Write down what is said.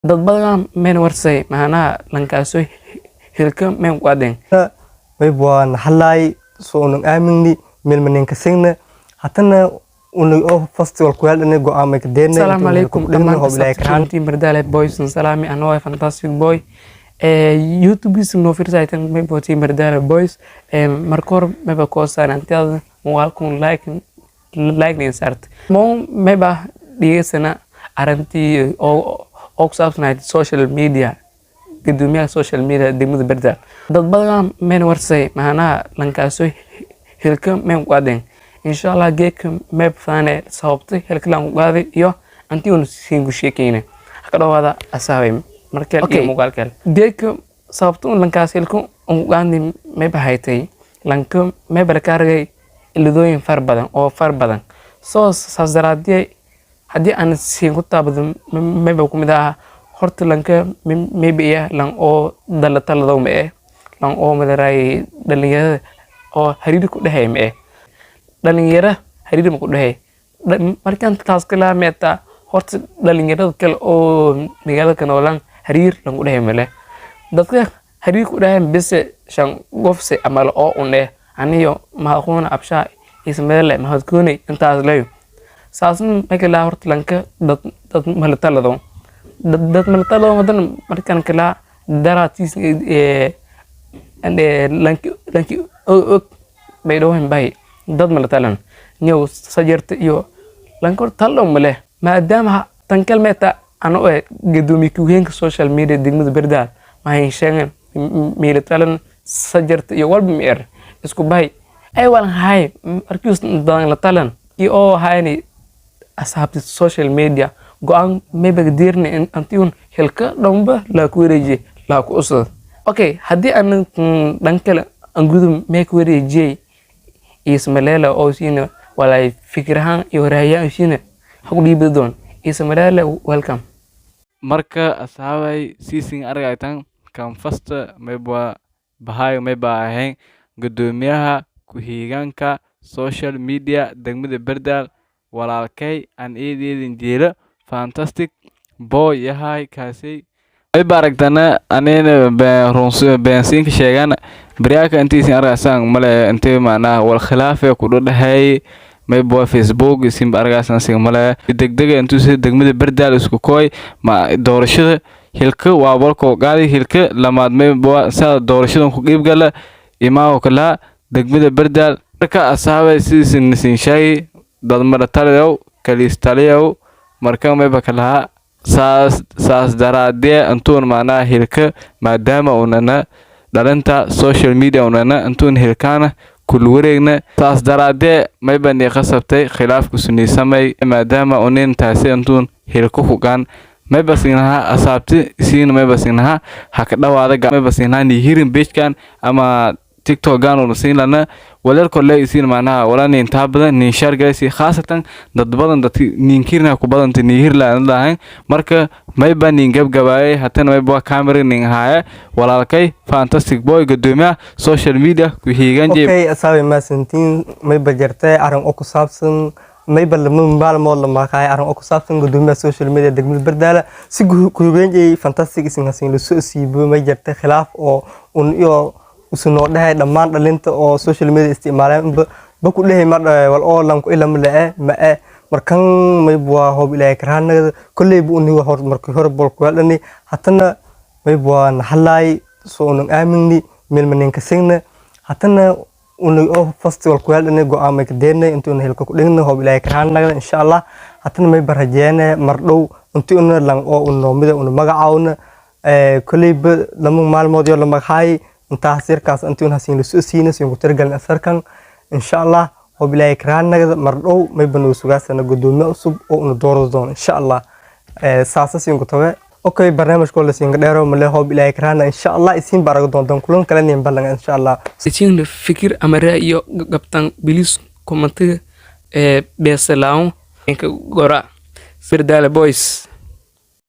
dad badan meen warsay macnaha lankaaso hilka meen qaadeen may buan halay soo nang amingni milmanin kasingna hatana unu festival ku yaalna go'aamay ka deernay Assalamu alaykum dhammaan team Bardale Boys salaami anoo fantastic boy YouTube is no firsaytan may bo team Bardale Boys markor may ba ko saanantada muuqaalkun like ni sart mo may ba dhigeysana arintii oo ku saabsan social media gudoomiyaha social media degmada Bardale dad badan meen warsay macnaha lankaaso hilka meen qaadeen inshallah geek map fane sababtay hilklan qaadi iyo antii uu siin gushekeyna ka dhawaada asaabay markay muuqaalkal geek sababtay lankaas hilku uu qaadi map haytay lanka map barkaargay ilidooyin far badan soo saasdaraadii hadii aan siin ku taabado map ku mid ah horta lanka maybe ya lan oo dalatalado ma lan oo madaray dhalinyarada oo xiriir ku dhahay ma dhalinyarada xiriir ma ku dhahay markaan taas kala meeta horta dhalinyarada kale oo magaalada ka noolaan xiriir lan ku dhahay ma dadka xiriir ku dhahay bise shan qofse amal oo une aniyo ma aqoon absha ismayle ma hadkoonay intaas leeyo saasan magala horta lanka dad malatalado dad malatalado wadan markaan kala daraatiis lanki bay dhawaan bay dad malatalan niyo sajarta iyo lankor talo male maadaama tan kalmeeta ano gudoomiye ku heenka social media degmada Bardale ma hay sheegan milatalan sajarta iyo walba meer isku bay ay wal hay arkiis dan la talan iyo hayni asxaabta social media go'aan mayba dirne antiun hilka dhamba la ku wareejay la ku usad okay hadii aan dhankala aan gudum meek wareejay ismalela oo siina walay fikrahan iyo raayaan siina hagu dhiibadon ismalela welcome marka asaabay season aragaytan kan fasta mayba bahay mayba ahayn gudoomiyaha ku hiiganka social media degmada Bardale walaalkay aan eedeedin jeela fantastic boy yahay kaasay ay baaragtana anina bensin ka sheegan bariyaaka intiisin aragsan male intee maana wal khilaaf ku dhahay may bo Facebook isin aragsan sig male degdega intuu si degmada Bardale isku kooy ma doorashada hilka waa walko gaadi hilka lamaad may bo sa doorashada ku qeyb gala imaaw kala degmada Bardale marka asaabay sin shay dad maratalayo kalistalayo marka may ba kala saas daraadee antuun maana hilka maadaama unana dhalanta social media unana antuun hilkaana kul wareegna saas daraadee may ba ni qasabtay khilaafku sunnisamay maadaama unin taasi antuun hilku fuqan may ba sinaha asaabti siin may ba sinaha haka dhawaada may ba sinaha ni hirin beejkan ama TikTok gaano siin lana walal kale isiin maana walana inta badan ni shargaysi khaasatan dad badan dad ninkirna ku badan tinihir la lahayn marka may baan gabgabaay hatana may baa camera nin haya walaalkay fantastic boy gudoomiyaha social media ku hiigan jeeb okay asaabi ma santiin may bajartay aran oo ku saabsan may balmo lama kaay aran oo ku saabsan gudoomiyaha social media degmada Bardale si ku hiigan fantastic isin hasin la soo siibo may jartay khilaaf oo iyo usoo dhahay dhamaan dhalinta oo social media isticmaalaan ba ku dhahay mar wal oo lan ku ilaa ma markan may bua hoob ilaa karaanada kulay buu ni hor markii hore bol ku hadlani hatana may bua halay soo nang amingni milmanin kasingna hatana unu festival ku hadlani go'aamay ka deernay intuu hilka ku dhigna hoob ilaa karaanada insha Allah hatana may barajeena mar dhow intuu lan oo noomida magacaawna kulay lama maalmood iyo lama hay inta sirkaas antii hasin la soo siinay ku targal asarkan insha Allah oo bilaa karaanada mar dhow may banu sugaasana gudoomiye cusub oo uu dooro doon insha Allah saasasin ku tawe okay barnaamijka la siin dheero ma leeyahay bilaa karaana insha Allah isin baraga doontan kulan kale nin balan insha Allah sitin fikir amara iyo gabtan bilis commentiga beesalaaw inka gora Bardale Boys